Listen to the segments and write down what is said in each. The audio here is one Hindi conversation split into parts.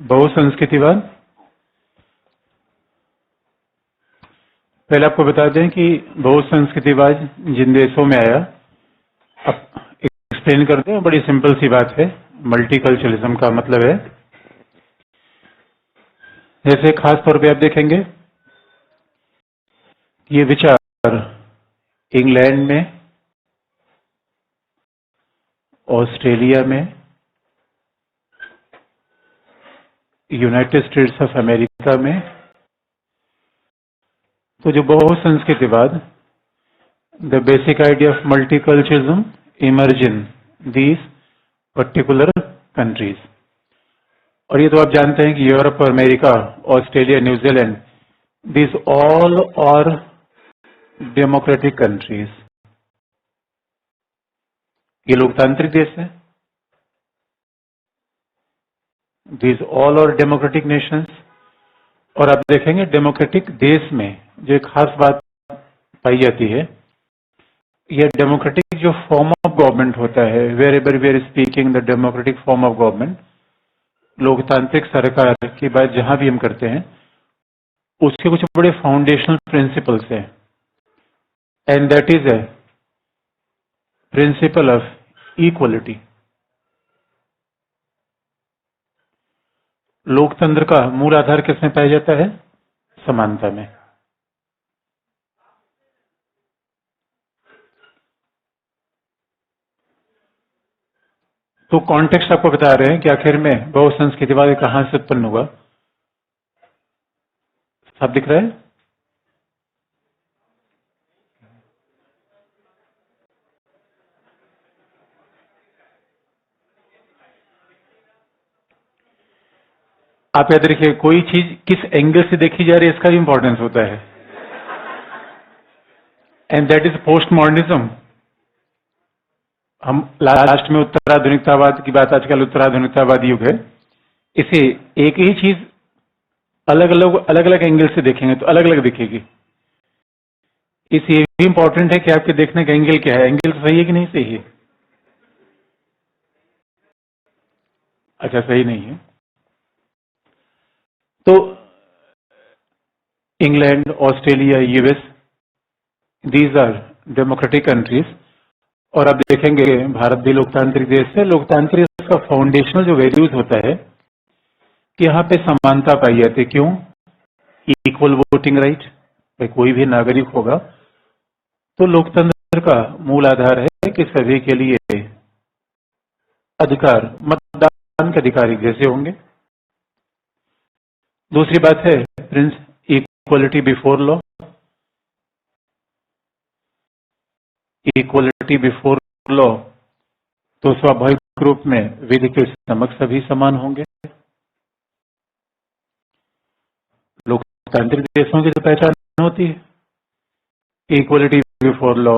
बहुसंस्कृतिवाद। पहले आपको बता दें कि बहुसंस्कृतिवाद जिन देशों में आया, अब एक्सप्लेन करते हैं। बड़ी सिंपल सी बात है। मल्टीकल्चरलिज्म का मतलब है, जैसे खास तौर पे आप देखेंगे ये विचार इंग्लैंड में, ऑस्ट्रेलिया में, यूनाइटेड स्टेट्स ऑफ अमेरिका में, तो जो बहुसंस्कृतिवाद, the basic idea of multiculturalism emerge in these particular countries. और ये तो आप जानते हैं कि यूरोप और America, Australia, New Zealand, these all are democratic countries. ये लोकतांत्रिक देश है। These all are democratic nations. और आप देखेंगे डेमोक्रेटिक देश में जो एक खास बात पाई जाती है, यह डेमोक्रेटिक जो फॉर्म ऑफ गवर्नमेंट होता है, wherever we are speaking the democratic form of government, लोकतांत्रिक सरकार की बात जहां भी हम करते हैं, उसके कुछ बड़े फाउंडेशनल प्रिंसिपल्स हैं। And that is a principle of equality. लोकतंत्र का मूल आधार किसमें पाया जाता है? समानता में। तो कॉन्टेक्स्ट आपको बता रहे हैं कि आखिर में बहुसंस्कृतिवाद कहां से उत्पन्न हुआ। सब दिख रहा है? आप याद रखिए, कोई चीज किस एंगल से देखी जा रही है इसका भी इंपॉर्टेंस होता है। And that is post modernism. हम लास्ट में उत्तराधुनिकतावाद की बात, आजकल उत्तराधुनिकतावाद युग है। इसे एक ही चीज अलग अलग एंगल से देखेंगे तो अलग अलग दिखेगी। इसे भी इंपॉर्टेंट है कि आपके देखने का एंगल क्या है। एंगल सही है कि नहीं सही है? अच्छा, सही नहीं है। तो England, Australia, US, these are democratic countries. और आप देखेंगे भारत भी लोकतांत्रिक देश है। लोकतांत्रिक का फाउंडेशनल जो वैल्यूज होता है कि यहाँ पे समानता पाई जाती है। क्यों? Equal voting right. कोई भी नागरिक होगा तो लोकतंत्र का मूल आधार है कि सभी के लिए अधिकार, मतदान के अधिकार एक जैसे होंगे। दूसरी बात है Prince equality before law. Equality before law, तो स्वाभाविक रूप में विधि के समक्ष सभी समान होंगे। लोकतांत्रिक देशों की तो पहचान होती है equality before law,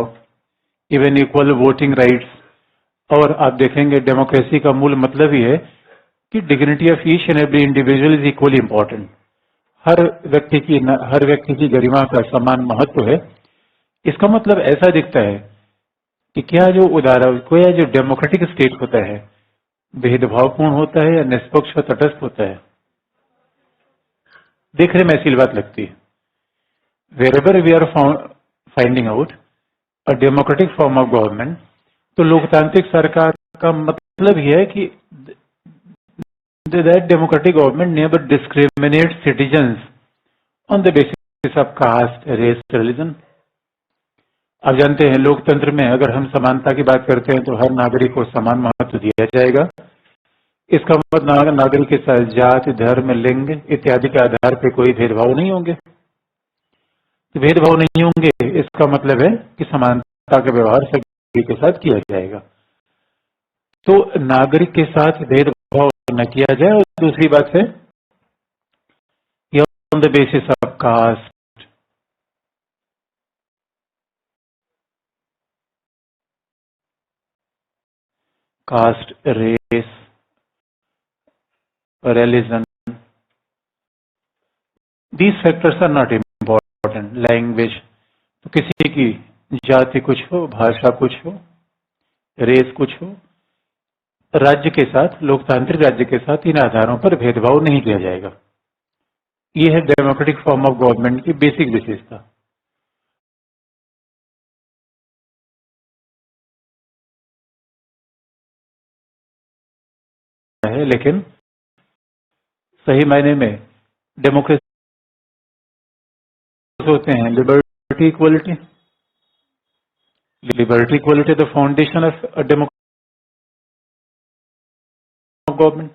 even equal voting rights. और आप देखेंगे डेमोक्रेसी का मूल मतलब ही है कि dignity of each and every individual is equally important. हर व्यक्ति की गरिमा का समान महत्व है। इसका मतलब ऐसा दिखता है कि क्या जो डेमोक्रेटिक स्टेट होता है भेदभावपूर्ण होता है या निष्पक्ष और तटस्थ होता है? देखने में ऐसी बात लगती है। Wherever we are finding out a democratic form of government, तो लोकतांत्रिक सरकार का मतलब यह है कि that democratic government never discriminates citizens on the basis of caste, race, religion. आप जानते हैं लोकतंत्र में अगर हम समानता की बात करते हैं तो हर नागरिक को समान महत्व दिया जाएगा। इसका मतलब नागरिक के साथ जाति, धर्म, लिंग इत्यादि के आधार पर कोई भेदभाव नहीं होंगे। तो भेदभाव नहीं होंगे इसका मतलब है कि समानता का व्यवहार सभी के साथ किया जाएगा। तो नागरिक के साथ भेदभाव न किया जाए। और दूसरी बात है on the basis of caste, race, religion, these factors are not important. Language, तो किसी की जाति कुछ हो, भाषा कुछ हो, रेस कुछ हो, राज्य के साथ, लोकतांत्रिक राज्य के साथ इन आधारों पर भेदभाव नहीं किया जाएगा। ये है डेमोक्रेटिक फॉर्म ऑफ गवर्नमेंट की बेसिक विशेषता। है, लेकिन सही मायने में डेमोक्रेसी होते हैं liberty equality. Liberty equality the foundation of democratic government.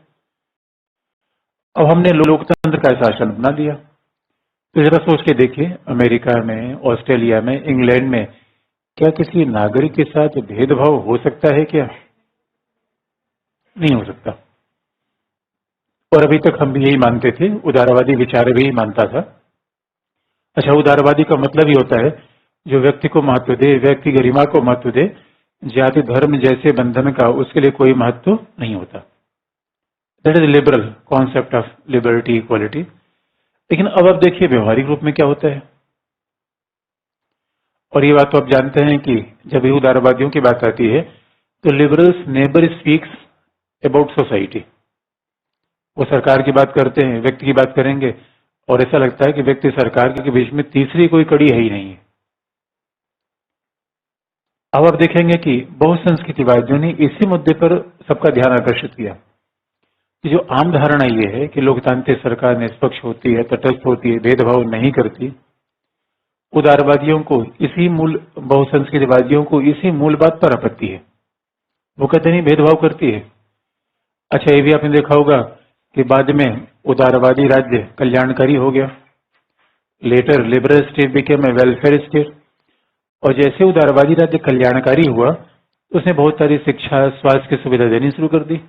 अब हमने लोकतंत्र का शासन बना दिया, तो जरा सोच के देखिए, अमेरिका में, ऑस्ट्रेलिया में, इंग्लैंड में क्या किसी नागरिक के साथ भेदभाव हो सकता है? क्या नहीं हो सकता। और अभी तक हम भी यही मानते थे, उदारवादी विचार भी मानता था। अच्छा, उदारवादी का मतलब ही होता है जो व्यक्ति को महत्व दे, व्यक्ति गरिमा को महत्व दे, जाति धर्म जैसे बंधन का उसके लिए कोई महत्व नहीं होता। That is liberal concept of liberty equality. लेकिन अब आप देखिए व्यवहारिक रूप में क्या होता है। और ये बात तो आप जानते हैं कि जब ये उदारवादियों की बात आती है तो liberals neighbour speaks about society. वो सरकार की बात करते हैं, व्यक्ति की बात करेंगे, और ऐसा लगता है कि व्यक्ति सरकार के बीच में तीसरी कोई कड़ी है ही नहीं है। अब आप देखेंगे कि बहुसंस्कृतिवादियों ने इसी मुद्दे पर सबका ध्यान आकर्षित किया कि जो आम धारणा ये है कि लोकतांत्रिक सरकार निष्पक्ष होती है, तटस्थ होती है, भेदभाव नहीं करती, उदारवादियों को इसी मूल, बहुसंस्कृतिवादियों को इसी मूल बात पर आपत्ति है। वो कहते नहीं भेदभाव करती है। अच्छा, ये भी आपने देखा होगा कि बाद में उदारवादी राज्य कल्याणकारी हो गया। Later liberal state became a welfare state. और जैसे उदारवादी राज्य कल्याणकारी हुआ, उसने बहुत सारी शिक्षा, स्वास्थ्य की सुविधा देनी शुरू कर दी।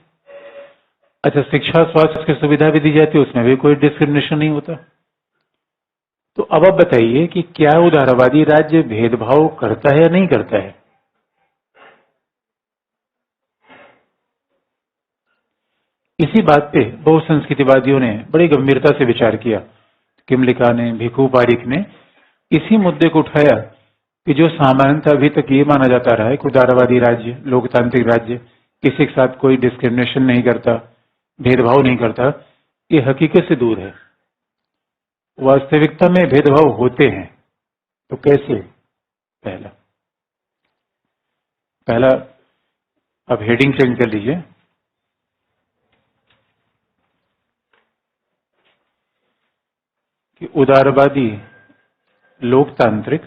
अच्छा, शिक्षा स्वास्थ्य की सुविधा भी दी जाती है, उसमें भी कोई डिस्क्रिमिनेशन नहीं होता। तो अब आप बताइए कि क्या उदारवादी राज्य भेदभाव करता है या नहीं करता है? इसी बात पे बहुसंस्कृतिवादियों ने बड़ी गंभीरता से विचार किया। किमलिका ने, भिखू पारिक ने इसी मुद्दे को उठाया कि जो सामान्यतः अभी तक ये माना जाता रहा है कि उदारवादी राज्य, लोकतांत्रिक राज्य किसी के साथ कोई डिस्क्रिमिनेशन नहीं करता, भेदभाव नहीं करता, ये हकीकत से दूर है। वास्तविकता में भेदभाव होते हैं। तो कैसे? पहला अब हेडिंग चेंज कर लीजिए कि उदारवादी लोकतांत्रिक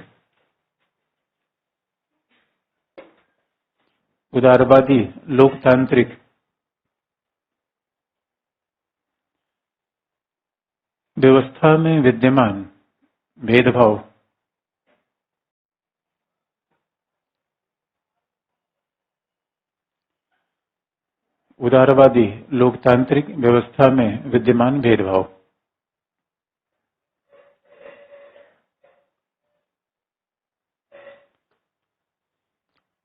व्यवस्था में विद्यमान भेदभाव उदारवादी लोकतांत्रिक व्यवस्था में विद्यमान भेदभाव।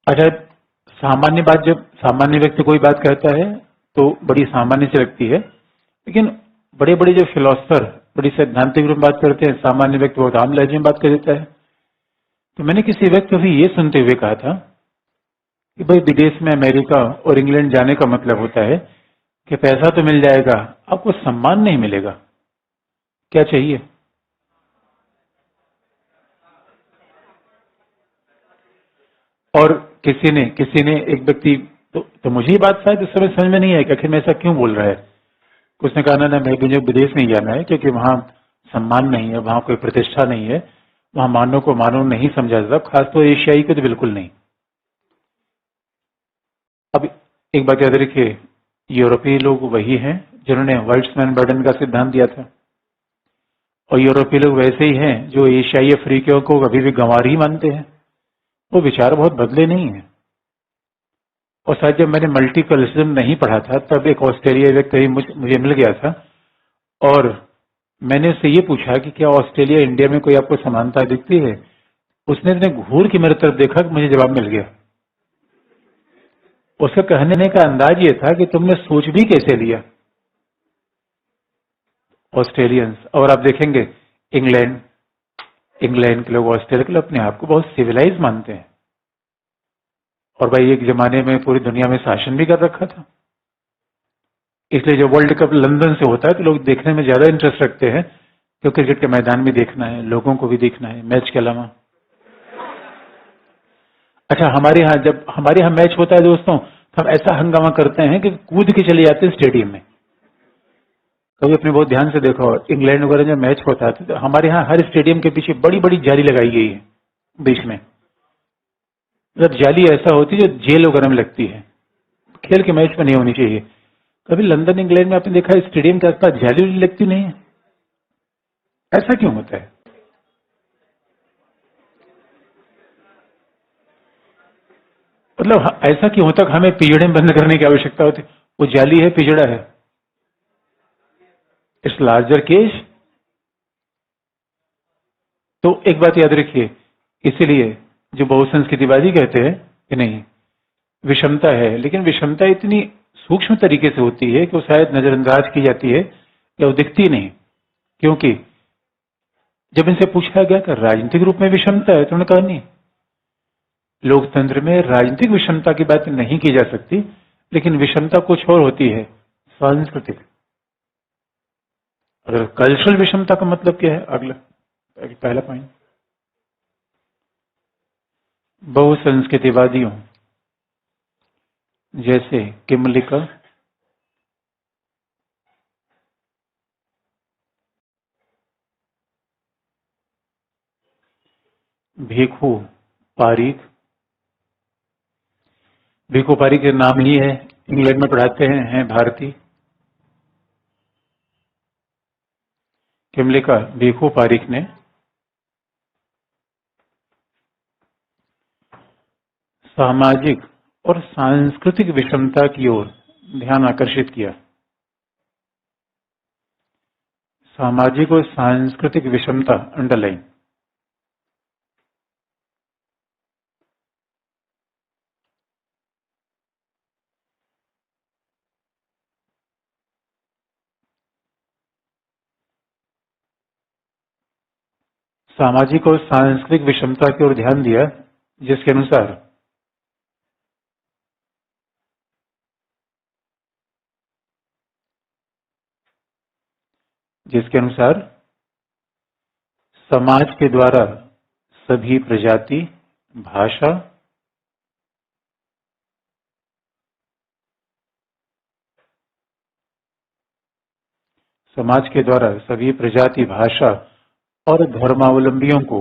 अच्छा, सामान्य बात, जब सामान्य व्यक्ति कोई बात कहता है तो बड़ी सामान्य से लगती है, लेकिन बड़े बड़े जो फिलोसफर बड़ी सैद्धांतिक रूप में बात करते हैं, सामान्य व्यक्ति बहुत आम लहजे में बात कर देता है। तो मैंने किसी व्यक्ति से ये सुनते हुए कहा था कि भाई विदेश में अमेरिका और इंग्लैंड जाने का मतलब होता है कि पैसा तो मिल जाएगा, आपको सम्मान नहीं मिलेगा। क्या चाहिए? और किसी ने एक व्यक्ति तो मुझे ये बात शायद इस समय समझ में नहीं है कि आखिर में ऐसा क्यों बोल रहा है। उसने कहा ना, मुझे विदेश नहीं जाना है क्योंकि वहां सम्मान नहीं है, वहां कोई प्रतिष्ठा नहीं है, वहां मानव को मानव नहीं समझा जाता, खासतौर एशियाई को तो बिल्कुल नहीं। अब एक बात याद रखिए, यूरोपीय लोग वही हैं जिन्होंने वेल्समैन बर्डन का सिद्धांत दिया था, और यूरोपीय लोग वैसे ही हैं जो एशियाई अफ्रीकियों को कभी भी गंवार ही मानते हैं। वो विचार बहुत बदले नहीं है। और शायद जब मैंने मल्टीकल्चरलिज्म नहीं पढ़ा था तब एक ऑस्ट्रेलिया व्यक्ति मुझे मिल गया था, और मैंने उससे ये पूछा कि क्या ऑस्ट्रेलिया इंडिया में कोई आपको समानता दिखती है? उसने इतने घूर के मेरे तरफ देखा कि मुझे जवाब मिल गया। उसका कहने का अंदाज ये था कि तुमने सोच भी कैसे लिया। ऑस्ट्रेलियंस, और आप देखेंगे इंग्लैंड के लोग ऑस्ट्रेलिया के लोग अपने आप को बहुत सिविलाइज मानते हैं, और भाई एक जमाने में पूरी दुनिया में शासन भी कर रखा था। इसलिए जब वर्ल्ड कप लंदन से होता है तो लोग देखने में ज्यादा इंटरेस्ट रखते हैं, क्योंकि क्रिकेट के मैदान में देखना है, लोगों को भी देखना है मैच के अलावा। अच्छा, हमारे यहाँ जब हमारे यहाँ मैच होता है दोस्तों, तो हम ऐसा हंगामा करते हैं कि कूद के चले जाते हैं स्टेडियम में। कभी अपने बहुत ध्यान से देखो, इंग्लैंड वगैरह जब मैच होता है तो हमारे यहाँ हर स्टेडियम के पीछे बड़ी बड़ी जाली लगाई गई है बीच में। मतलब जाली ऐसा होती है जो जेल वगैरह में लगती है, खेल के मैच में नहीं होनी चाहिए। कभी लंदन इंग्लैंड में आपने देखा है स्टेडियम के आसपास जाली लगती नहीं है? ऐसा क्यों होता है? मतलब ऐसा क्यों होता है? हमें पिजड़े बंद करने की आवश्यकता होती है? वो जाली है, पिजड़ा है, इट्स लार्जर केस। तो एक बात याद रखिए, इसीलिए जो बहुसंस्कृतिवादी कहते हैं कि नहीं, विषमता है, लेकिन विषमता इतनी सूक्ष्म तरीके से होती है कि वो शायद नजरअंदाज की जाती है या वो दिखती नहीं। क्योंकि जब इनसे पूछा गया कि राजनीतिक रूप में विषमता है तो उन्होंने कहा नहीं, लोकतंत्र में राजनीतिक विषमता की बात नहीं की जा सकती, लेकिन विषमता कुछ और होती है, सांस्कृतिक। अगर कल्चरल विषमता का मतलब क्या है? अगला पहला पॉइंट, बहुसंस्कृतिवादियों जैसे किमलिका, भिखू पारीख, भिखू पारीख के नाम ही है, इंग्लैंड में पढ़ाते हैं भारतीय। किमलिका भिखू पारीख ने सामाजिक और सांस्कृतिक विषमता की ओर ध्यान आकर्षित किया। सामाजिक और सांस्कृतिक विषमता अंडरलाइन। सामाजिक और सांस्कृतिक विषमता की ओर ध्यान दिया, जिसके अनुसार समाज के द्वारा सभी प्रजाति, भाषा, समाज के द्वारा सभी प्रजाति, भाषा और धर्मावलंबियों को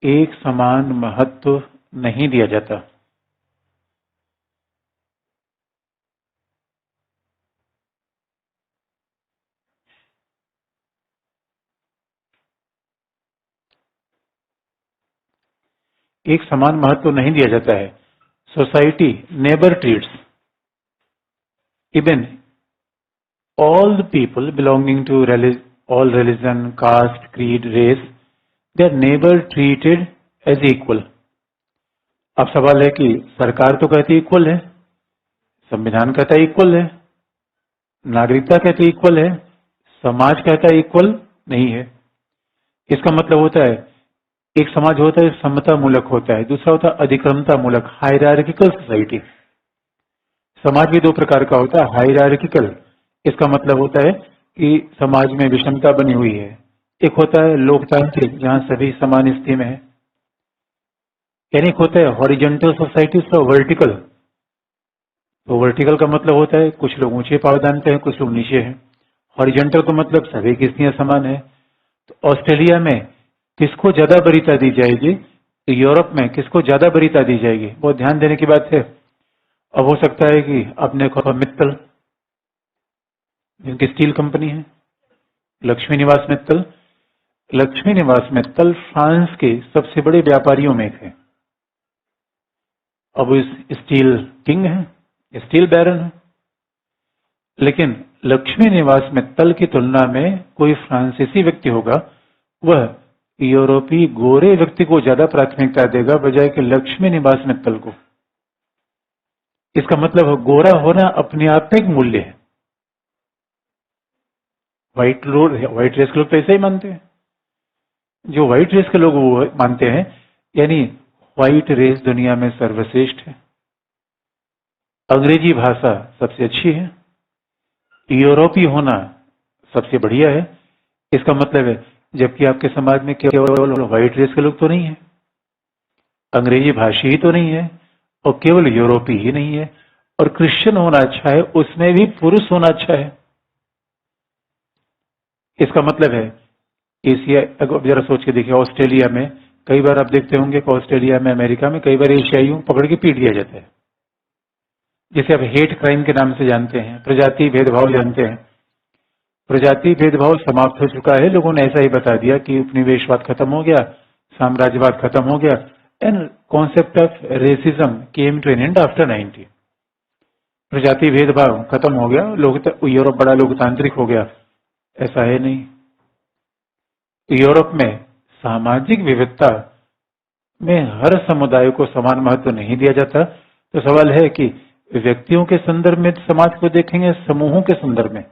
एक समान महत्व नहीं दिया जाता। एक समान महत्व नहीं दिया जाता है। Society neighbour treats even all the people belonging to all religion, caste, creed, race, they are never treated as equal. अब सवाल है कि सरकार तो कहती है इक्वल है, संविधान कहता है इक्वल है, नागरिकता कहती है इक्वल है, समाज कहता है इक्वल नहीं है। इसका मतलब होता है एक समाज होता है समता मूलक होता है, दूसरा होता है अधिक्रमता मूलक, हायरार्किकल सोसाइटी। समाज भी दो प्रकार का होता है, हायरार्किकल, इसका मतलब होता है कि समाज में विषमता बनी हुई है। एक होता है लोकतांत्रिक, जहां सभी समान स्थिति में है। यानी एक होता है हॉरिजेंटल सोसाइटी और वर्टिकल। तो वर्टिकल का मतलब होता है कुछ लोग ऊंचे पावदान पे हैं, कुछ लोग नीचे हैं। हॉरिजेंटल का मतलब सभी की स्थितियां समान है। तो ऑस्ट्रेलिया में किसको ज्यादा वरीयता दी जाएगी, तो यूरोप में किसको ज्यादा वरीयता दी जाएगी, बहुत ध्यान देने की बात है। अब हो सकता है कि आपने कहा मित्तल, जिनकी स्टील कंपनी है, लक्ष्मी निवास मित्तल। लक्ष्मी निवास मित्तल फ्रांस के सबसे बड़े व्यापारियों में थे। अब इस स्टील किंग है, स्टील बैरन है, लेकिन लक्ष्मी निवास मित्तल की तुलना में कोई फ्रांसीसी व्यक्ति होगा, वह यूरोपीय गोरे व्यक्ति को ज्यादा प्राथमिकता देगा बजाय कि लक्ष्मी निवास मित्तल को। इसका मतलब गोरा होना अपने आप में एक मूल्य है। व्हाइट रेस के लोग तो ऐसे ही मानते हैं। जो व्हाइट रेस के लोग वो मानते हैं, यानी व्हाइट रेस दुनिया में सर्वश्रेष्ठ है, अंग्रेजी भाषा सबसे अच्छी है, यूरोपीय होना सबसे बढ़िया है। इसका मतलब है जबकि आपके समाज में केवल व्हाइट रेस के लोग तो नहीं है, अंग्रेजी भाषी ही तो नहीं है, और केवल यूरोपीय ही नहीं है, और क्रिश्चियन होना अच्छा है, उसमें भी पुरुष होना अच्छा है। इसका मतलब है एशिया, अगर जरा सोच के देखिए, ऑस्ट्रेलिया में कई बार आप देखते होंगे कि ऑस्ट्रेलिया में, अमेरिका में कई बार एशियाइयों पकड़ के पीट दिया जाता है, जिसे आप हेट क्राइम के नाम से जानते हैं, प्रजाति भेदभाव जानते हैं। प्रजाति भेदभाव समाप्त हो चुका है, लोगों ने ऐसा ही बता दिया कि उपनिवेशवाद खत्म हो गया, साम्राज्यवाद खत्म हो गया, and concept of racism came to an end after 90। प्रजाति भेदभाव खत्म हो गया, यूरोप बड़ा लोकतांत्रिक हो गया। ऐसा है नहीं। यूरोप में सामाजिक विविधता में हर समुदाय को समान महत्व नहीं दिया जाता। तो सवाल है कि व्यक्तियों के संदर्भ में समाज को देखेंगे, समूहों के संदर्भ में।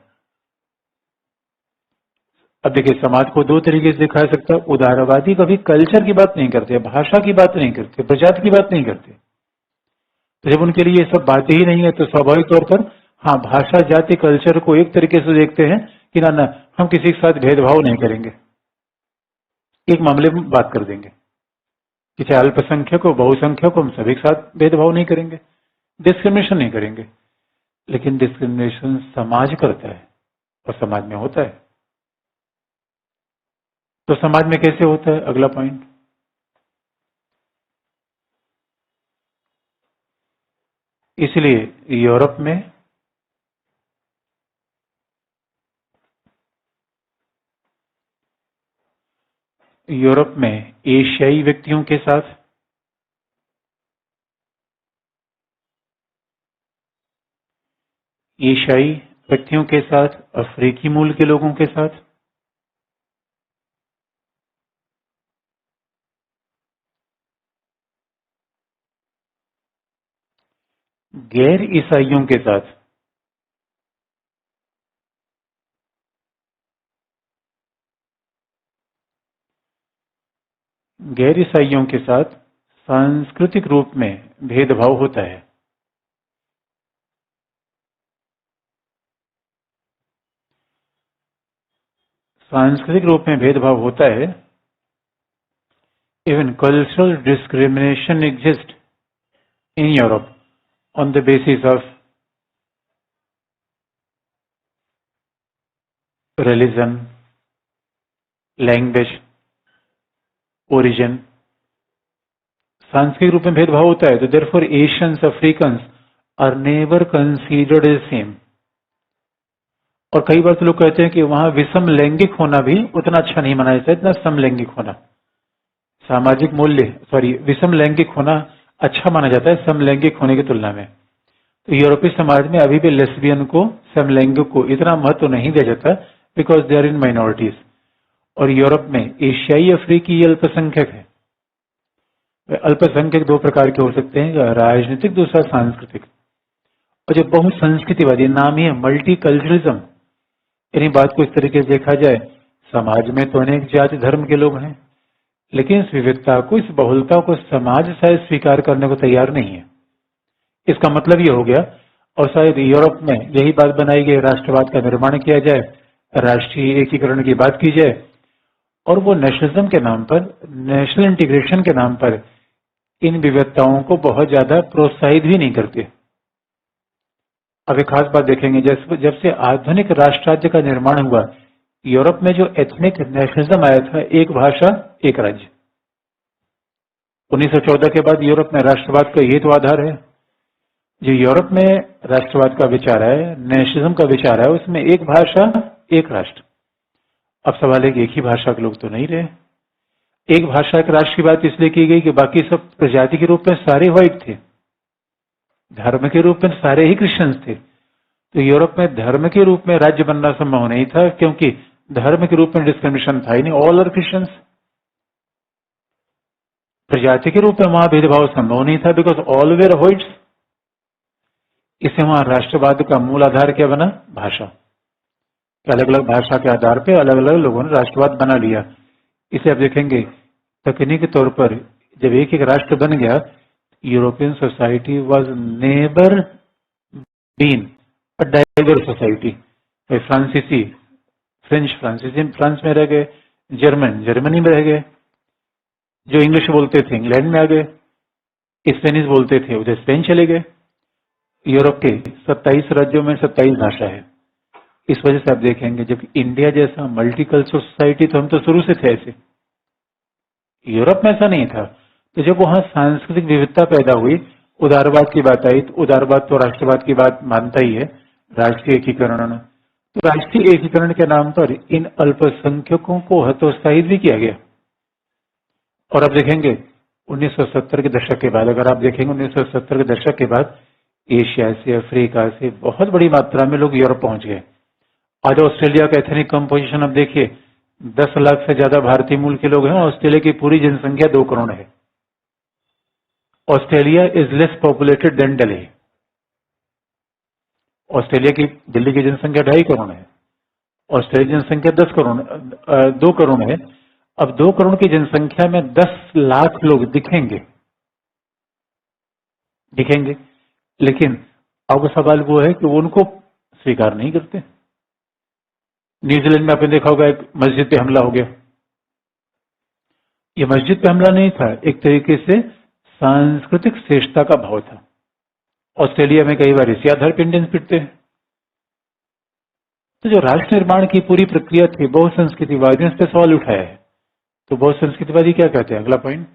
अब देखिए, समाज को दो तरीके से दिखा सकता है। उदारवादी कभी कल्चर की बात नहीं करते, भाषा की बात नहीं करते, प्रजाति की बात नहीं करते। तो जब उनके लिए ये सब बातें ही नहीं है तो स्वाभाविक तौर पर हाँ, भाषा, जाति, कल्चर को एक तरीके से देखते हैं कि ना हम किसी के साथ भेदभाव नहीं करेंगे, एक मामले में बात कर देंगे कि चाहे अल्पसंख्यक हो, बहुसंख्यक हो, हम सभी के साथ भेदभाव नहीं करेंगे, डिस्क्रिमिनेशन नहीं करेंगे। लेकिन डिस्क्रिमिनेशन समाज करता है और समाज में होता है। तो समाज में कैसे होता है, अगला पॉइंट। इसलिए यूरोप में एशियाई व्यक्तियों के साथ अफ्रीकी मूल के लोगों के साथ, गैर ईसाइयों के साथ, सांस्कृतिक रूप में भेदभाव होता है। सांस्कृतिक रूप में भेदभाव होता है। Even cultural discrimination exist in Europe on the basis of religion, language, origin. सांस्कृतिक रूप में भेदभाव होता है। तो therefore Asians, Africans are never considered as same. और कई बार तो लोग कहते हैं कि वहां विषम लैंगिक होना भी उतना अच्छा नहीं माना जाता, इतना समलैंगिक होना, सामाजिक मूल्य विषम लैंगिक होना अच्छा माना जाता है समलैंगिक होने की तुलना में। तो यूरोपीय समाज में अभी भी लेस्बियन को, समलैंगिक को इतना महत्व नहीं दिया जाता, because they are in minorities. और यूरोप में एशियाई, अफ्रीकी अल्पसंख्यक है। अल्पसंख्यक दो प्रकार के हो सकते हैं, राजनीतिक, दूसरा सांस्कृतिक। और जो बहुसंस्कृतिवादी, नाम ही है मल्टीकल्चरलिज्म। यानी बात को इस तरीके से देखा जाए, समाज में तो अनेक जाति धर्म के लोग हैं, लेकिन इस विविधता को, इस बहुलता को समाज शायद स्वीकार करने को तैयार नहीं है। इसका मतलब ये हो गया, और शायद यूरोप में यही बात बनाई गई, राष्ट्रवाद का निर्माण किया जाए, राष्ट्रीय एकीकरण की बात की जाए, और वो नेशनलिज्म के नाम पर, नेशनल इंटीग्रेशन के नाम पर इन विविधताओं को बहुत ज्यादा प्रोत्साहित भी नहीं करते। अब एक खास बात देखेंगे, जब से आधुनिक राष्ट्र राज्य का निर्माण हुआ, यूरोप में जो एथनिक नेशनलिज्म आया था, एक भाषा एक राज्य, 1914 के बाद यूरोप में राष्ट्रवाद का यही तो आधार है। जो यूरोप में राष्ट्रवाद का विचार है, नेशनलिज्म का विचार है, उसमें एक भाषा एक राष्ट्र। अब सवाल है कि एक ही भाषा के लोग तो नहीं रहे। एक भाषा एक राष्ट्र की बात इसलिए की गई कि बाकी सब प्रजाति के रूप में सारे व्हाइट थे, धर्म के रूप में सारे ही क्रिश्चियंस थे। तो यूरोप में धर्म के रूप में राज्य बनना संभव नहीं था, क्योंकि धर्म के रूप में डिस्क्रिमिनेशन था ही नहीं, ऑल आर क्रिश्चियंस। प्रजाति के रूप में वहां भेदभाव संभव नहीं था, बिकॉज ऑल वेर व्हाइट्स। इससे वहां राष्ट्रवाद का मूल आधार क्या बना, भाषा। कि अलग अलग भाषा के आधार पे अलग अलग लोगों ने राष्ट्रवाद बना लिया। इसे आप देखेंगे तकनीकी तौर पर जब एक एक राष्ट्र बन गया, European society was never been a diverse society. फ्रांसीसी फ्रांसीसी फ्रांस में रह गए, जर्मन जर्मनी में रह गए, जो इंग्लिश बोलते थे इंग्लैंड में आ गए, स्पेनिश बोलते थे उधर स्पेन चले गए। यूरोप के 27 राज्यों में 27 भाषा है। इस वजह से आप देखेंगे जब इंडिया जैसा मल्टीकल्चरल सोसाइटी, तो हम तो शुरू से थे ऐसे, यूरोप में ऐसा नहीं था। तो जब वहां सांस्कृतिक विविधता पैदा हुई, उदारवाद की बात आई, तो उदारवाद तो राष्ट्रवाद की बात मानता ही है, राष्ट्रीय एकीकरण। तो राष्ट्रीय एकीकरण के नाम पर इन अल्पसंख्यकों को हतोत्साहित भी किया गया। और आप देखेंगे 1970 के दशक के बाद, अगर आप देखेंगे 1970 के दशक के बाद एशिया से, अफ्रीका से बहुत बड़ी मात्रा में लोग यूरोप पहुंच गए। आज ऑस्ट्रेलिया का एथनिक कंपोजिशन अब देखिए, 10 लाख से ज्यादा भारतीय मूल के लोग हैं। ऑस्ट्रेलिया की पूरी जनसंख्या 2 करोड़ है। Australia is less populated than Delhi. Australia की, दिल्ली की जनसंख्या 2.5 करोड़ है, ऑस्ट्रेलिया की जनसंख्या 2 करोड़ है। अब 2 करोड़ की जनसंख्या में 10 लाख लोग दिखेंगे, लेकिन अब सवाल वो है कि वो उनको स्वीकार नहीं करते। न्यूजीलैंड में आपने देखा होगा, एक मस्जिद पे हमला हो गया। ये मस्जिद पे हमला नहीं था, एक तरीके से सांस्कृतिक श्रेष्ठता का भाव था। ऑस्ट्रेलिया में कई बार इसी आधार पर इंडियंस पिटते हैं। तो जो राष्ट्र निर्माण की पूरी प्रक्रिया थी, बहुसंस्कृतिवादियों ने इस पर सवाल उठाया है। तो बहुसंस्कृतिवादी क्या कहते हैं? अगला पॉइंट,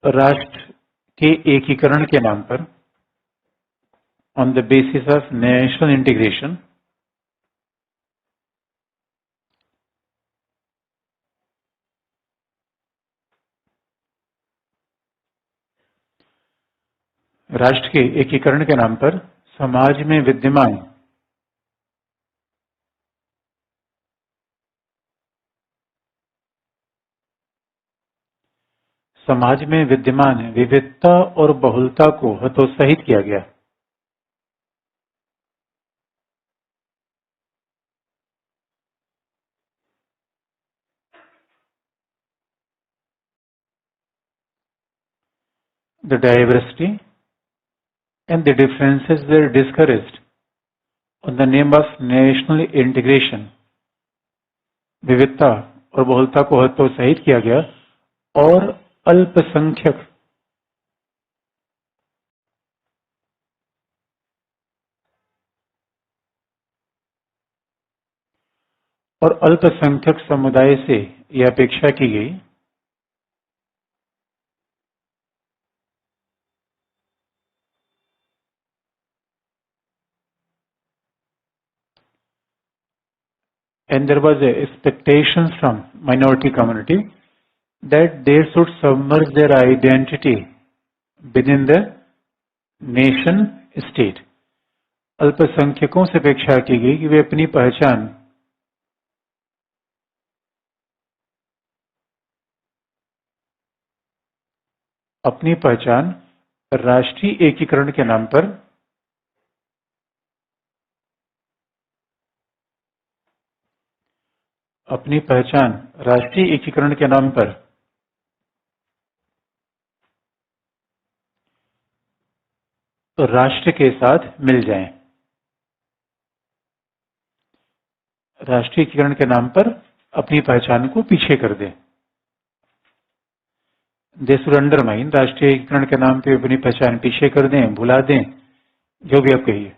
राष्ट्र के एकीकरण के नाम पर, on the basis of national integration, राष्ट्र के एकीकरण के नाम पर समाज में विद्यमान विविधता और बहुलता को हतोत्साहित किया गया। The diversity and the differences were discouraged on the name of national integration। विविधता और बहुलता को हतोत्साहित किया गया और अल्पसंख्यक समुदाय से यह अपेक्षा की गई and there was a expectation from minority community that they should submerge their identity within the nation state। अल्पसंख्यकों से अपेक्षा की गई कि वे अपनी पहचान राष्ट्रीय एकीकरण के नाम पर राष्ट्र के साथ मिल जाएं। राष्ट्रीय एकीकरण के नाम पर अपनी पहचान को पीछे कर दें। दे शुड अंडरमाइन, राष्ट्रीय एकीकरण के नाम पे अपनी पहचान पीछे कर दें, भुला दें, जो भी आप कहिए।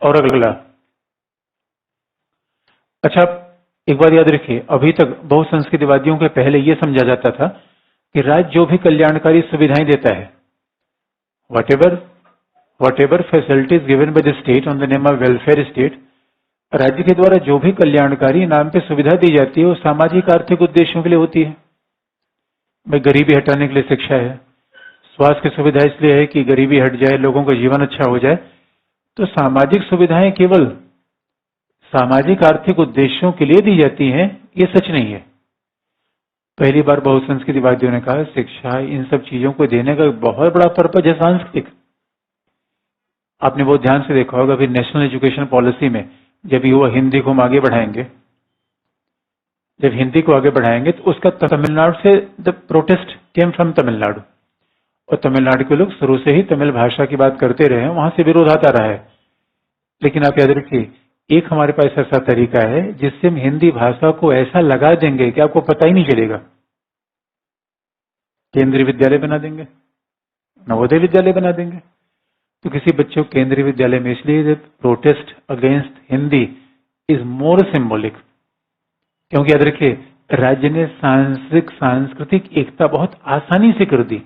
और अगला, अच्छा एक बात याद रखिए, अभी तक बहुसंस्कृतिवादियों के पहले यह समझा जाता था कि राज्य जो भी कल्याणकारी सुविधाएं देता है, whatever facilities given by the state on the name of welfare state, राज्य के द्वारा जो भी कल्याणकारी नाम पे सुविधा दी जाती है वो सामाजिक आर्थिक उद्देश्यों के लिए होती है। भाई गरीबी हटाने के लिए शिक्षा है, स्वास्थ्य की सुविधा इसलिए है कि गरीबी हट जाए, लोगों का जीवन अच्छा हो जाए। तो सामाजिक सुविधाएं केवल सामाजिक आर्थिक उद्देश्यों के लिए दी जाती हैं, ये सच नहीं है। पहली बार बहुसंस्कृतिवादियों ने कहा शिक्षा इन सब चीजों को देने का बहुत बड़ा पर्पज है सांस्कृतिक। आपने बहुत ध्यान से देखा होगा अभी नेशनल एजुकेशन पॉलिसी में जब युवा हिंदी को हम आगे बढ़ाएंगे, जब हिंदी को आगे बढ़ाएंगे तो उसका तमिलनाडु से the protest came from Tamil Nadu, और तमिलनाडु के लोग शुरू से ही तमिल भाषा की बात करते रहे, वहां से विरोध आता रहा है। लेकिन आप याद रखिए एक हमारे पास ऐसा तरीका है जिससे हम हिंदी भाषा को ऐसा लगा देंगे कि आपको पता ही नहीं चलेगा। केंद्रीय विद्यालय बना देंगे, नवोदय विद्यालय बना देंगे। तो किसी बच्चे को केंद्रीय विद्यालय में इसलिए protest against Hindi is more symbolic, क्योंकि याद रखिए राज्य ने सांस्कृतिक एकता बहुत आसानी से कर दी।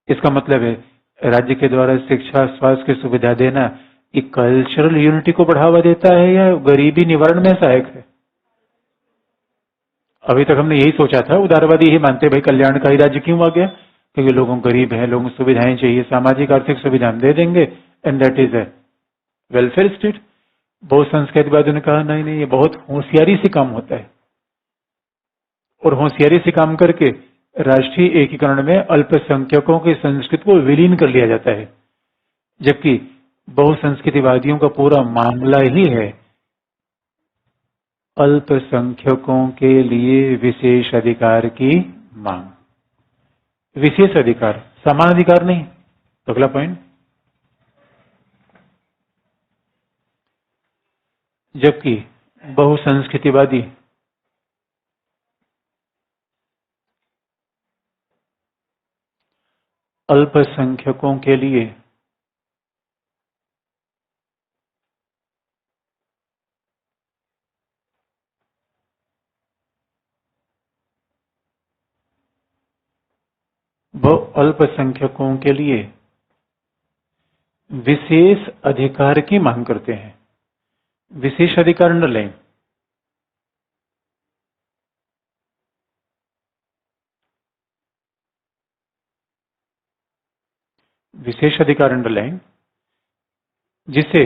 इसका मतलब है राज्य के द्वारा शिक्षा स्वास्थ्य की सुविधा देना ये कल्चरल यूनिटी को बढ़ावा देता है या गरीबी निवारण में सहायक है। अभी तक हमने यही सोचा था, उदारवादी यही मानते भाई कल्याणकारी राज्य क्यों आ गया, क्योंकि लोगों गरीब हैं, लोगों को सुविधाएं चाहिए, सामाजिक आर्थिक सुविधा हम दे देंगे and that is a welfare state. बहुत संस्कृतिवादियों ने कहा नहीं नहीं ये बहुत होशियारी से काम होता है, और होशियारी से काम करके राष्ट्रीय एकीकरण में अल्पसंख्यकों की संस्कृति को विलीन कर लिया जाता है, जबकि बहुसंस्कृतिवादियों का पूरा मामला ही है अल्पसंख्यकों के लिए विशेष अधिकार की मांग। विशेष अधिकार, समान अधिकार नहीं। तो अगला पॉइंट, जबकि बहुसंस्कृतिवादी अल्पसंख्यकों के लिए अल्पसंख्यकों के लिए विशेष अधिकार की मांग करते हैं। विशेष अधिकार अंडरलाइन, विशेष अधिकार अंडरलाइन, जिसे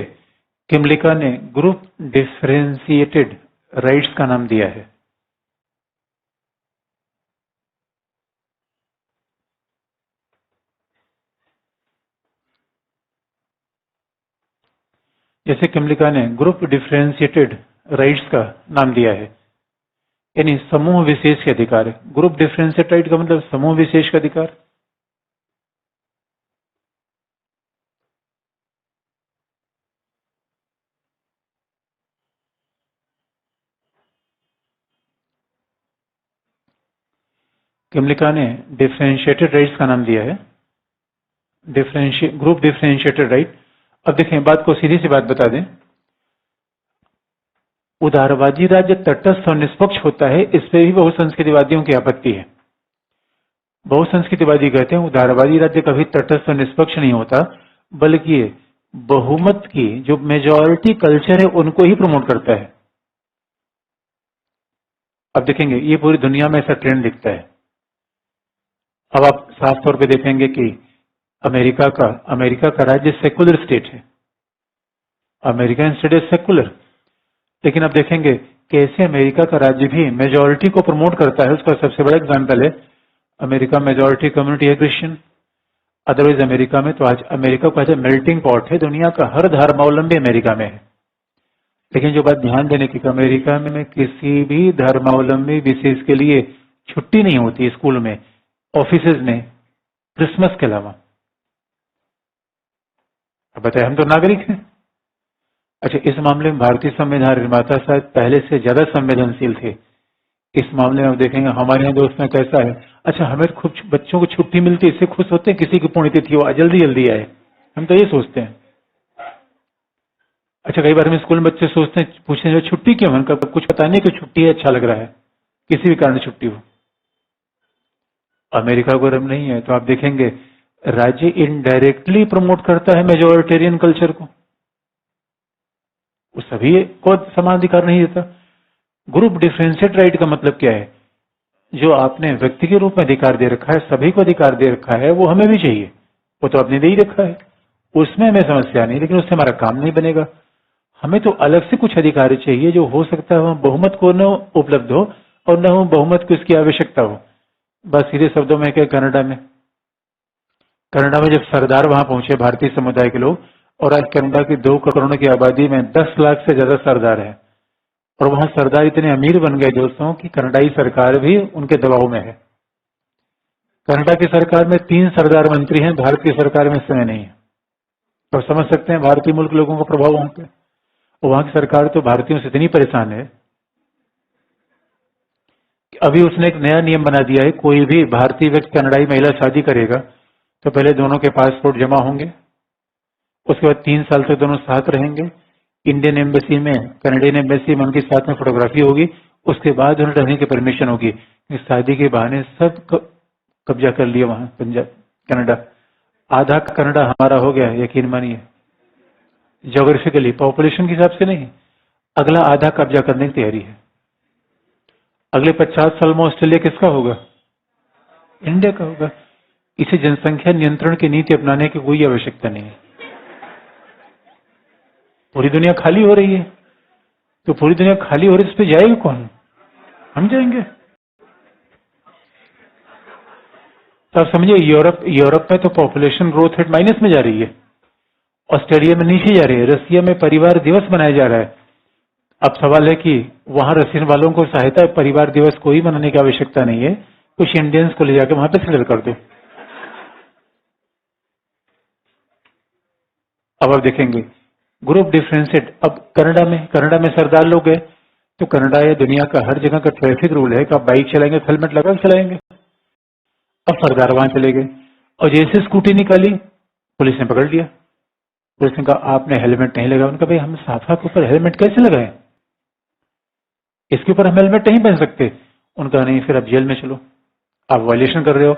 किमलिका ने ग्रुप डिफरेंशिएटेड राइट्स का नाम दिया है। जैसे किमलिका ने ग्रुप डिफरेंशिएटेड राइट्स का नाम दिया है, यानी समूह विशेष के अधिकार। ग्रुप डिफरेंशिएटेड राइट का मतलब समूह विशेष का अधिकार। किमलिका ने डिफरेंशिएटेड राइट्स का नाम दिया है ग्रुप डिफरेंशिएटेड राइट। अब देखें बात को, सीधी सी बात बता दें, उदारवादी राज्य तटस्थ और निष्पक्ष होता है, इस पे भी बहुसंस्कृतिवादियों की आपत्ति है। बहुसंस्कृतिवादी कहते हैं उदारवादी राज्य कभी तटस्थ और निष्पक्ष नहीं होता, बल्कि बहुमत की जो मेजॉरिटी कल्चर है उनको ही प्रमोट करता है। अब देखेंगे ये पूरी दुनिया में ऐसा ट्रेंड दिखता है। अब आप साफ तौर पे देखेंगे कि अमेरिका का राज्य सेकुलर स्टेट है, अमेरिकन स्टेट इज सेकुलर, लेकिन अब देखेंगे कैसे अमेरिका का राज्य भी मेजॉरिटी को प्रमोट करता है। उसका सबसे बड़ा एग्जांपल है अमेरिका मेजॉरिटी कम्युनिटी है क्रिश्चियन। अदरवाइज अमेरिका में तो आज अमेरिका का मेल्टिंग पॉट है, दुनिया का हर धर्मावलंबी अमेरिका में है। लेकिन जो बात ध्यान देने की, अमेरिका में किसी भी धर्मावलंबी विशेष के लिए छुट्टी नहीं होती स्कूल में, ऑफिसेज में, क्रिसमस के अलावा। अब बताए हम तो नागरिक हैं। अच्छा, इस मामले में भारतीय संविधान निर्माता शायद पहले से ज्यादा संवेदनशील थे। इस मामले में आप देखेंगे हमारे यहाँ दोस्त में कैसा है, अच्छा हमें खूब बच्चों को छुट्टी मिलती है, इससे खुश होते हैं, किसी की पुण्यतिथि हो जल्दी जल्दी आए, हम तो ये सोचते हैं। अच्छा, कई बार हम स्कूल में बच्चे सोचते हैं, पूछते हैं छुट्टी क्यों, उनका कुछ पता नहीं कि छुट्टी है, अच्छा लग रहा है, किसी भी कारण छुट्टी हो। अमेरिका को रम नहीं है, तो आप देखेंगे राज्य इनडायरेक्टली प्रमोट करता है मेजोरिटेरियन कल्चर को, वो सभी को समान अधिकार नहीं देता। ग्रुप डिफरेंशिएट राइट का मतलब क्या है, जो आपने व्यक्ति के रूप में अधिकार दे रखा है, सभी को अधिकार दे रखा है, वो हमें भी चाहिए, वो तो आपने दे ही रखा है, उसमें हमें समस्या नहीं, लेकिन उससे हमारा काम नहीं बनेगा। हमें तो अलग से कुछ अधिकार चाहिए जो हो सकता है वहां बहुमत को न उपलब्ध हो और न हो बहुमत की उसकी आवश्यकता हो। बस सीधे शब्दों में क्या, कनाडा में जब सरदार वहां पहुंचे, भारतीय समुदाय के लोग, और आज कनाडा की 2 करोड़ की आबादी में 10 लाख से ज्यादा सरदार है, और वहां सरदार इतने अमीर बन गए दोस्तों कि कनाडाई सरकार भी उनके दबाव में है। कनाडा की सरकार में 3 सरदार मंत्री हैं, भारत की सरकार में इस समय नहीं है। तो समझ सकते हैं भारतीय मुल्क लोगों का प्रभाव वहां पे। और वहां की सरकार तो भारतीयों से इतनी परेशान है कि अभी उसने एक नया नियम बना दिया है, कोई भी भारतीय व्यक्ति कनाडाई महिला शादी करेगा तो पहले दोनों के पासपोर्ट जमा होंगे, उसके बाद 3 साल तक दोनों साथ रहेंगे। इंडियन एम्बेसी में, कनाडियन एम्बेसी में उनके साथ में फोटोग्राफी होगी, उसके बाद उन्हें रहने की परमिशन होगी। शादी के बहाने सब कब्जा कर लिया वहां पंजाब, कनाडा। आधा कनाडा हमारा हो गया, यकीन मानिए। ज्योग्राफिकली, पॉपुलेशन के हिसाब से नहीं, अगला आधा कब्जा करने की तैयारी है। अगले 50 साल में ऑस्ट्रेलिया किसका होगा? इंडिया का होगा। इसे जनसंख्या नियंत्रण की नीति अपनाने की कोई आवश्यकता नहीं है। पूरी दुनिया खाली हो रही है, तो पूरी दुनिया खाली हो रही है, इस पे जाएगा कौन? हम जाएंगे। तो आप समझिए, यूरोप में तो पॉपुलेशन ग्रोथ रेट माइनस में जा रही है, ऑस्ट्रेलिया में नीचे जा रही है, रसिया में परिवार दिवस मनाया जा रहा है। अब सवाल है कि वहां रशियन वालों को सहायता, परिवार दिवस कोई मनाने की आवश्यकता नहीं है, कुछ इंडियंस को ले जाकर वहां पे सेटल कर दो। अब आप देखेंगे ग्रुप डिफरेंशिएट। अब कनाडा में सरदार लोग गए, तो कनाडा या दुनिया का हर जगह का ट्रैफिक रूल है कि आप बाइक चलाएंगे तो हेलमेट लगा के चलाएंगे। अब सरदार वहां चले गए और जैसे स्कूटी निकाली, पुलिस ने पकड़ लिया। पुलिस ने कहा आपने हेलमेट नहीं लगाया। उनका भाई हम साफा के ऊपर हेलमेट कैसे लगाए, इसके ऊपर हम हेलमेट नहीं पहन सकते। उनका नहीं, फिर आप जेल में चलो, आप वायलेशन कर रहे हो।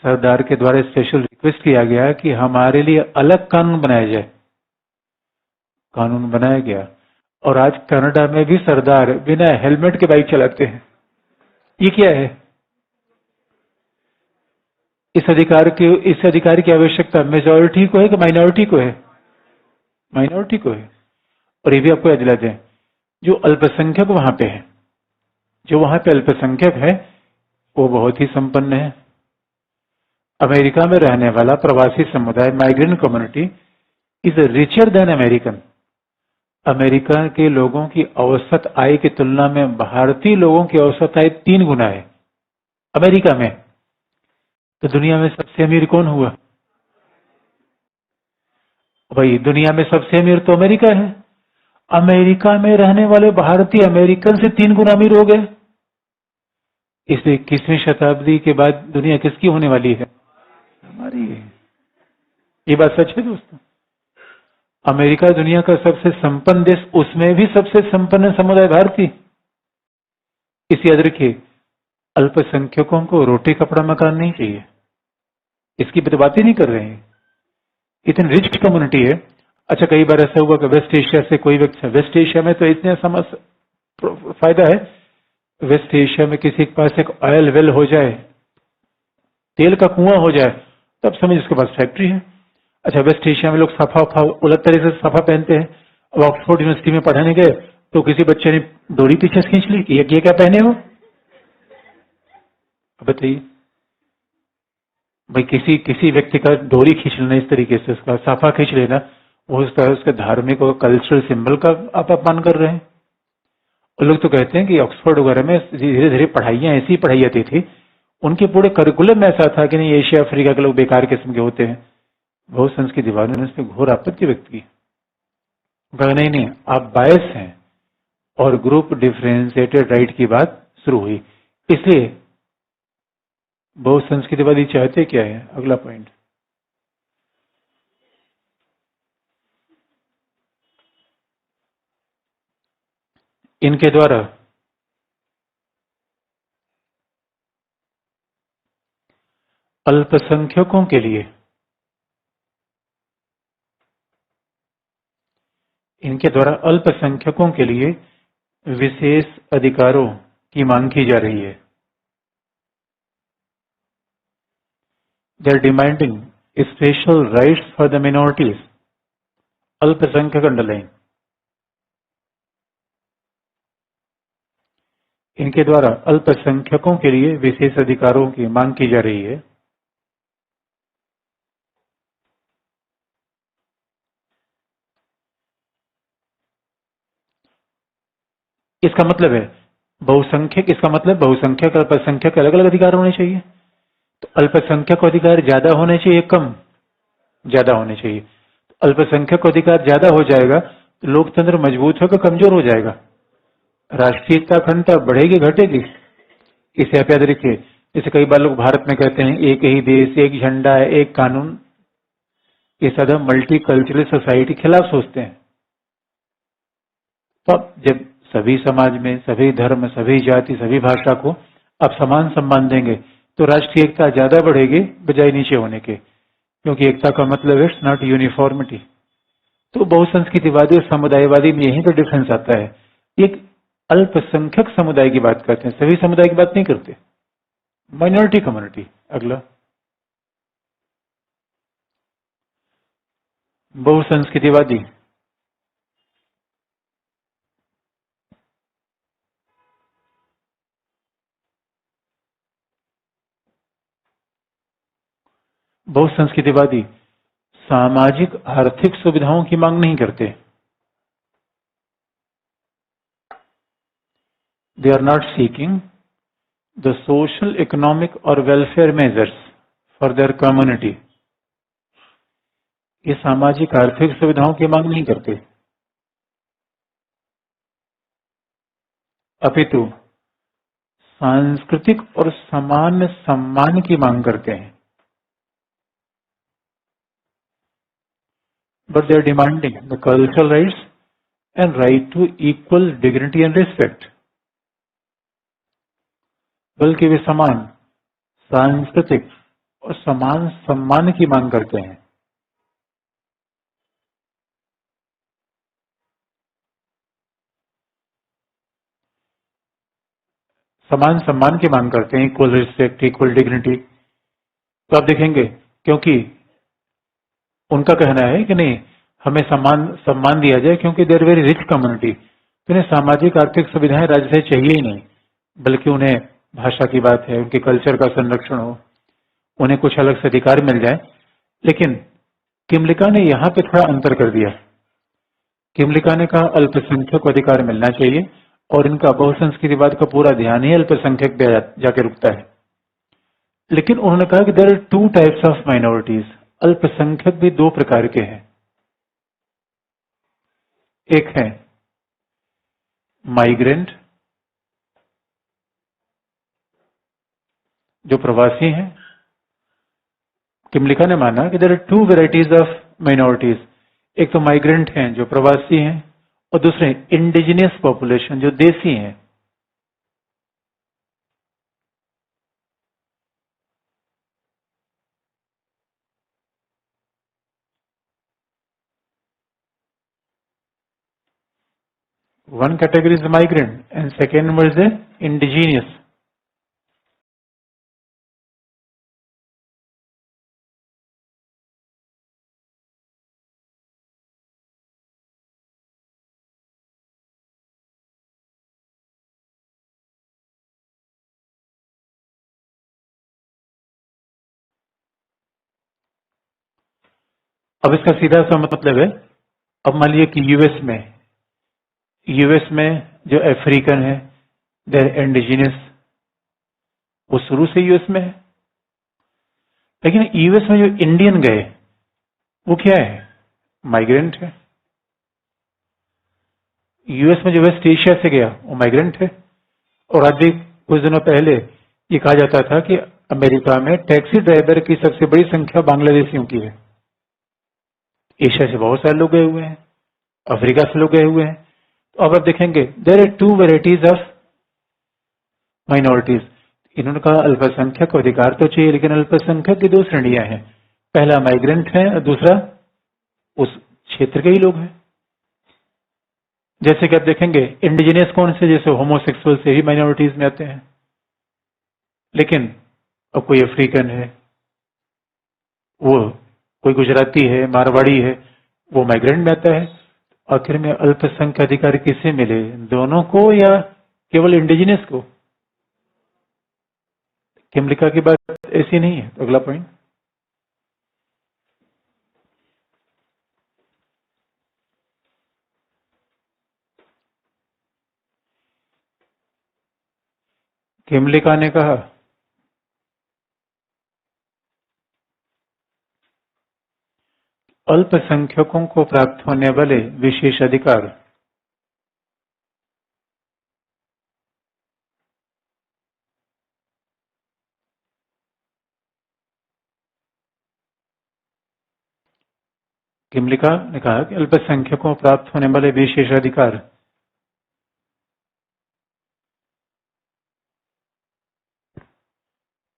सरदार के द्वारा स्पेशल रिक्वेस्ट किया गया कि हमारे लिए अलग कानून बनाया जाए। कानून बनाया गया और आज कनाडा में भी सरदार बिना हेलमेट के बाइक चलाते हैं। ये क्या है? इस अधिकार की आवश्यकता मेजॉरिटी को है कि माइनॉरिटी को है? माइनॉरिटी को है। और ये भी आपको याद दिला दें, जो अल्पसंख्यक वहां पे है, जो वहां पे अल्पसंख्यक है, वो बहुत ही संपन्न है। अमेरिका में रहने वाला प्रवासी समुदाय, migrant community, is richer than American. America के लोगों की औसत आय की तुलना में भारतीय लोगों की औसत आय 3 गुना है अमेरिका में। तो दुनिया में सबसे अमीर कौन हुआ? भाई दुनिया में सबसे अमीर तो अमेरिका है। अमेरिका में रहने वाले भारतीय अमेरिकन से 3 गुना अमीर हो गए। इसलिए 21वीं शताब्दी के बाद दुनिया किसकी होने वाली है? हमारी है। ये बात सच है दोस्तों। अमेरिका दुनिया का सबसे संपन्न देश, उसमें भी सबसे संपन्न समुदाय भारतीय। इस याद रखिए, अल्पसंख्यकों को रोटी कपड़ा मकान नहीं चाहिए, इसकी बात ही नहीं कर रहे हैं। इतनी रिच कम्युनिटी है। अच्छा, कई बार ऐसा हुआ कि वेस्ट एशिया से कोई व्यक्ति, वेस्ट एशिया में तो इतने फायदा है, वेस्ट एशिया में किसी के पास एक ऑयल वेल हो जाए, तेल का कुआं हो जाए, तब समझ उसके पास फैक्ट्री है। अच्छा, वेस्ट एशिया में लोग सफा उलट तरह से सफा पहनते हैं। अब ऑक्सफोर्ड यूनिवर्सिटी में पढ़ाने गए तो किसी बच्चे ने डोरी पीछे खींच ली कि ये क्या पहने हो। बताइए भाई, किसी व्यक्ति का डोरी खींच लेना, इस तरीके से उसका साफा खींच लेना, वो उसके धार्मिक और कल्चरल सिंबल का आप अपमान कर रहे हैं। और लोग तो कहते हैं कि ऑक्सफोर्ड वगैरह में धीरे धीरे पढ़ाइयां ऐसी पढ़ाई जाती थी, उनके पूरे करिकुलम में ऐसा था कि नहीं, एशिया अफ्रीका के लोग बेकार किस्म के होते हैं। बहुत संस्कृति वालों ने उसमें घोर आपत्ति व्यक्त की। नहीं, आप बायस हैं। और ग्रुप डिफरेंशिएटेड राइट की बात शुरू हुई। इसलिए बहुत संस्कृतिवादी चाहते क्या है? अगला पॉइंट, इनके द्वारा अल्पसंख्यकों के लिए, इनके द्वारा अल्पसंख्यकों के लिए विशेष अधिकारों की मांग की जा रही है। They are demanding special rights for the minorities, अल्पसंख्यक अंडरलाइन। इनके द्वारा अल्पसंख्यकों के लिए विशेष अधिकारों की मांग की जा रही है। इसका मतलब है बहुसंख्यक, इसका मतलब बहुसंख्यक अल्पसंख्यक अलग अलग अधिकार होने चाहिए। तो अल्पसंख्यक अधिकार ज्यादा होने चाहिए, कम ज्यादा होने चाहिए। अल्पसंख्यक अधिकार ज्यादा हो जाएगा तो लोकतंत्र मजबूत होकर कमजोर हो जाएगा, राष्ट्रीयता अखंडता बढ़ेगी घटेगी। इसे आप याद रखिए। जैसे कई बार लोग भारत में कहते हैं एक ही देश, एक झंडा है, एक कानून, ये सदा मल्टी कल्चरल सोसाइटी के खिलाफ सोचते हैं। तो अब जब सभी समाज में सभी धर्म, सभी जाति, सभी भाषा को आप समान सम्मान देंगे तो राष्ट्रीय एकता ज्यादा बढ़ेगी बजाय नीचे होने के, क्योंकि एकता का मतलब है इट्स नॉट यूनिफॉर्मिटी। तो बहुसंस्कृतिवादी और समुदायवादी में यहीं पर डिफरेंस आता है। एक अल्पसंख्यक समुदाय की बात करते हैं, सभी समुदाय की बात नहीं करते, माइनॉरिटी कम्युनिटी। अगला, बहुसंस्कृतिवादी। बहुसंस्कृतिवादी सामाजिक आर्थिक सुविधाओं की मांग नहीं करते। They are not seeking the social, economic और welfare measures for their community. ये सामाजिक आर्थिक सुविधाओं की मांग नहीं करते, अपितु सांस्कृतिक और सामान्य सम्मान की मांग करते हैं। But they are demanding the cultural rights and right to equal dignity and respect. बल्कि वे समान सांस्कृतिक और समान सम्मान की मांग करते हैं। समान सम्मान की मांग करते हैं, इक्वल रिस्पेक्ट, इक्वल डिग्निटी। तो आप देखेंगे, क्योंकि उनका कहना है कि नहीं, हमें सम्मान सम्मान दिया जाए क्योंकि they are very rich community, तो इन्हें सामाजिक आर्थिक सुविधाएं राज्य से चाहिए ही नहीं, बल्कि उन्हें भाषा की बात है, उनके कल्चर का संरक्षण हो, उन्हें कुछ अलग से अधिकार मिल जाए। लेकिन किमलिका ने यहाँ पे थोड़ा अंतर कर दिया। किमलिका ने कहा अल्पसंख्यक को अधिकार मिलना चाहिए, और इनका बहुसंस्कृतिवाद का पूरा ध्यान ही अल्पसंख्यक पे जाके रुकता है। लेकिन उन्होंने कहा कि there are two types of minorities, अल्पसंख्यक भी दो प्रकार के हैं। एक है माइग्रेंट, जो प्रवासी हैं। किमलिका ने माना कि there are two varieties of minorities, एक तो माइग्रेंट हैं जो प्रवासी हैं, और दूसरे इंडिजिनियस पॉपुलेशन जो देसी हैं। One category is migrant and second number is the indigenous. अब इसका सीधा सा मतलब है, अब मान लीजिए कि यूएस में जो अफ्रीकन है देर इंडिजिनियस, वो शुरू से यूएस में है। लेकिन यूएस में जो इंडियन गए वो क्या है, माइग्रेंट है। यूएस में जो वेस्ट एशिया से गया वो माइग्रेंट है। और आज भी कुछ दिनों पहले ये कहा जाता था कि अमेरिका में टैक्सी ड्राइवर की सबसे बड़ी संख्या बांग्लादेशियों की है। एशिया से बहुत सारे लोग गए हुए हैं, अफ्रीका से लोग गए हुए हैं। तो अब आप देखेंगे there are two varieties of minorities. इन्होंने कहा अल्पसंख्यक को अधिकार तो चाहिए, लेकिन अल्पसंख्यक की दो श्रेणियां हैं, पहला माइग्रेंट है और दूसरा उस क्षेत्र के ही लोग हैं। जैसे कि आप देखेंगे इंडिजिनियस कौन से, जैसे होमोसेक्सुअल से ही माइनॉरिटीज में आते हैं। लेकिन अब कोई अफ्रीकन है, वो कोई गुजराती है, मारवाड़ी है, वो माइग्रेंट में आता है। आखिर में अल्पसंख्यक अधिकार किसे मिले, दोनों को या केवल इंडिजिनस को। किमलिका की बात ऐसी नहीं है। तो अगला पॉइंट, किमलिका ने कहा अल्पसंख्यकों को प्राप्त होने वाले विशेष अधिकार किमलिका ने कहा कि अल्पसंख्यकों को प्राप्त होने वाले विशेष अधिकार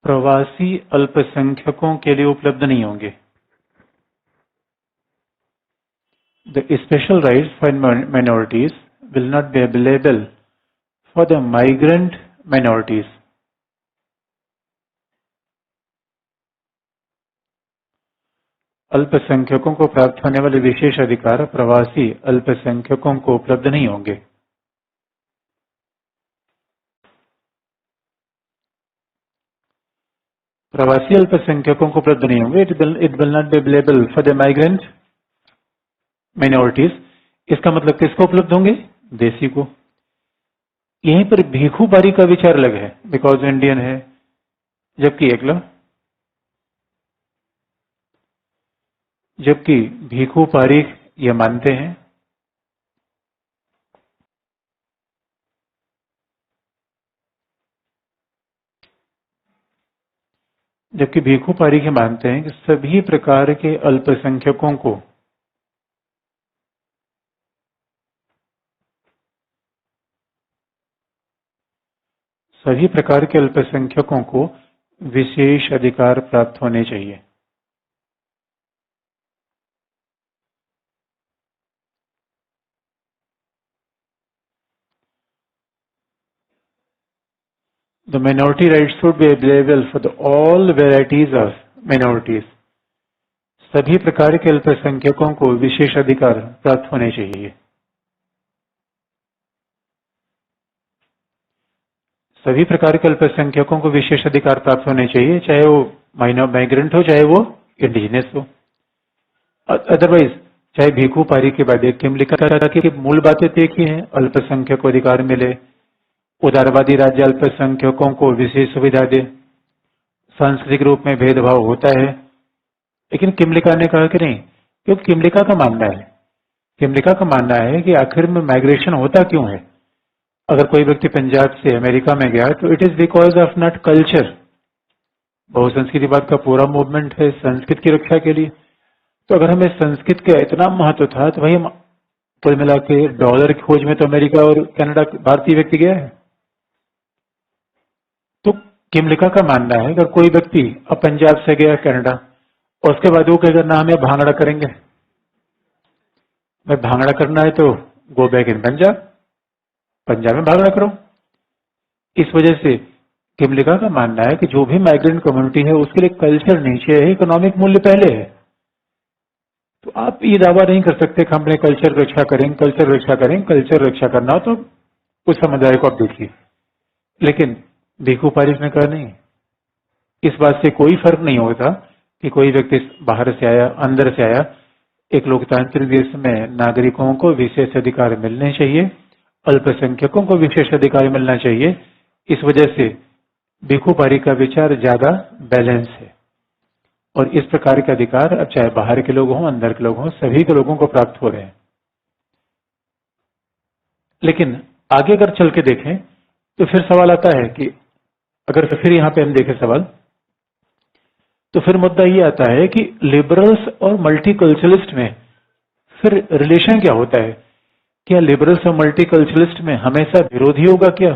प्रवासी अल्पसंख्यकों के लिए उपलब्ध नहीं होंगे। The special rights for minorities will not be available for the migrant minorities. अल्पसंख्यकों को प्राप्त होने वाले विशेष अधिकार प्रवासी अल्पसंख्यकों को उपलब्ध नहीं होंगे। प्रवासी अल्पसंख्यकों को उपलब्ध नहीं होंगे। It will not be available for the migrant minorities. इसका मतलब किसको उपलब्ध होंगे? देसी को। यहीं पर भीखू पारी का विचार अलग है, बिकॉज इंडियन है, जबकि भीखू पारीख ये मानते हैं कि सभी प्रकार के अल्पसंख्यकों को विशेष अधिकार प्राप्त होने चाहिए। The minority rights should be available for all varieties of minorities. सभी प्रकार के अल्पसंख्यकों को विशेष अधिकार प्राप्त होने चाहिए। सभी प्रकार के अल्पसंख्यकों को विशेष अधिकार प्राप्त होने चाहिए, चाहे वो माइग्रेंट हो, चाहे वो इंडिजिनस हो। अदरवाइज चाहे भीखू पारी के बाद किमलिका की मूल बातें एक ही हैं, अल्पसंख्यक को अधिकार मिले, उदारवादी राज्य अल्पसंख्यकों को विशेष सुविधा दे, सांस्कृतिक रूप में भेदभाव होता है। लेकिन किमलिका ने कहा कि नहीं, क्योंकि किमलिका का मानना है कि आखिर में माइग्रेशन होता क्यों है। अगर कोई व्यक्ति पंजाब से अमेरिका में गया तो it is because of not culture. बहुसंस्कृतिवाद का पूरा मूवमेंट है संस्कृत की रक्षा के लिए। तो अगर हमें संस्कृत का इतना महत्व था तो भाई कुल मिला के डॉलर की खोज में तो अमेरिका और कनाडा भारतीय व्यक्ति गया है। तो किमलिका का मानना है अगर कोई व्यक्ति अब पंजाब से गया कनाडा और उसके बाद वो कहेगा ना हमें भांगड़ा करेंगे, मैं भांगड़ा करना है तो गो बैक इन पंजाब में भांगड़ा करो। इस वजह से किमलिका का मानना है कि जो भी माइग्रेंट कम्युनिटी है उसके लिए कल्चर नीचे है, इकोनॉमिक मूल्य पहले है। तो आप ये दावा नहीं कर सकते कि हमने कल्चर रक्षा करेंगे। कल्चर रक्षा करना हो तो उस समुदाय को आप देखिए। लेकिन भीखू पारिक ने कहा नहीं, इस बात से कोई फर्क नहीं होता कि कोई व्यक्ति बाहर से आया अंदर से आया। एक लोकतांत्रिक देश में नागरिकों को विशेष अधिकार मिलने चाहिए, अल्पसंख्यकों को विशेष अधिकार मिलना चाहिए। इस वजह से भीखू पारिक का विचार ज्यादा बैलेंस है और इस प्रकार के अधिकार अब चाहे बाहर के लोग हों अंदर के लोग हों सभी के लोगों को प्राप्त हो रहे हैं। लेकिन आगे अगर चल के देखें तो फिर सवाल आता है कि अगर फिर यहां पे हम देखें सवाल, तो फिर मुद्दा ये आता है कि लिबरल्स और मल्टीकल्चरलिस्ट में फिर रिलेशन क्या होता है? क्या लिबरल्स और मल्टीकल्चरलिस्ट में हमेशा विरोधी होगा क्या?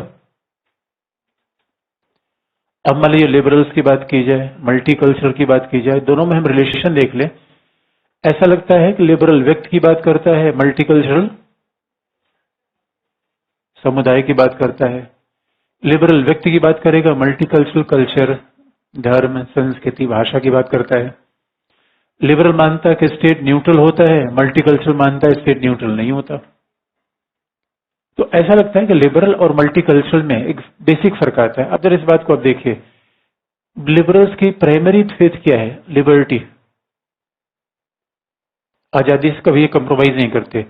अब मान लीजिए लिबरल्स की बात की जाए, मल्टीकल्चरल की बात की जाए, दोनों में हम रिलेशन देख लें। ऐसा लगता है कि लिबरल व्यक्ति की बात करता है, मल्टीकल्चरल समुदाय की बात करता है। लिबरल व्यक्ति की बात करेगा, मल्टीकल्चरल कल्चर, धर्म, संस्कृति, भाषा की बात करता है। लिबरल मानता है कि स्टेट न्यूट्रल होता है, मल्टीकल्चरल मानता है स्टेट न्यूट्रल नहीं होता। तो ऐसा लगता है कि लिबरल और मल्टीकल्चरल में एक बेसिक फर्क आता है। अब जरा इस बात को आप देखिए, लिबरल्स की प्राइमरी फेथ क्या है? लिबर्टी, आजादी से कभी कंप्रोमाइज नहीं करते।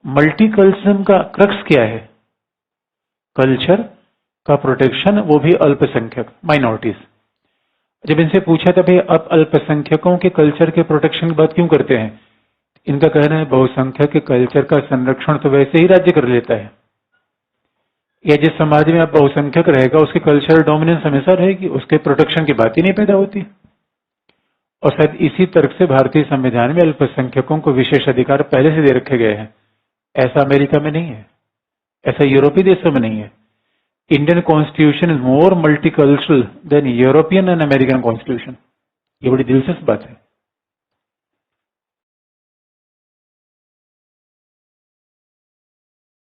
मल्टीकल्चरल का क्रक्स क्या है? कल्चर का प्रोटेक्शन, वो भी अल्पसंख्यक, माइनॉरिटीज। जब इनसे पूछा था भाई आप अल्पसंख्यकों के कल्चर के प्रोटेक्शन की बात क्यों करते हैं, इनका कहना है बहुसंख्यक के कल्चर का संरक्षण तो वैसे ही राज्य कर लेता है, या जिस समाज में आप बहुसंख्यक रहेगा उसके कल्चरल डोमिनेंस हमेशा रहेगी, उसके प्रोटेक्शन की बात ही नहीं पैदा होती। और शायद इसी तर्क से भारतीय संविधान में अल्पसंख्यकों को विशेष अधिकार पहले से दे रखे गए हैं। ऐसा अमेरिका में नहीं है, ऐसा यूरोपीय देशों में नहीं है। Indian constitution is more multicultural than European and American constitution. ये बड़ी दिलचस्प बात है।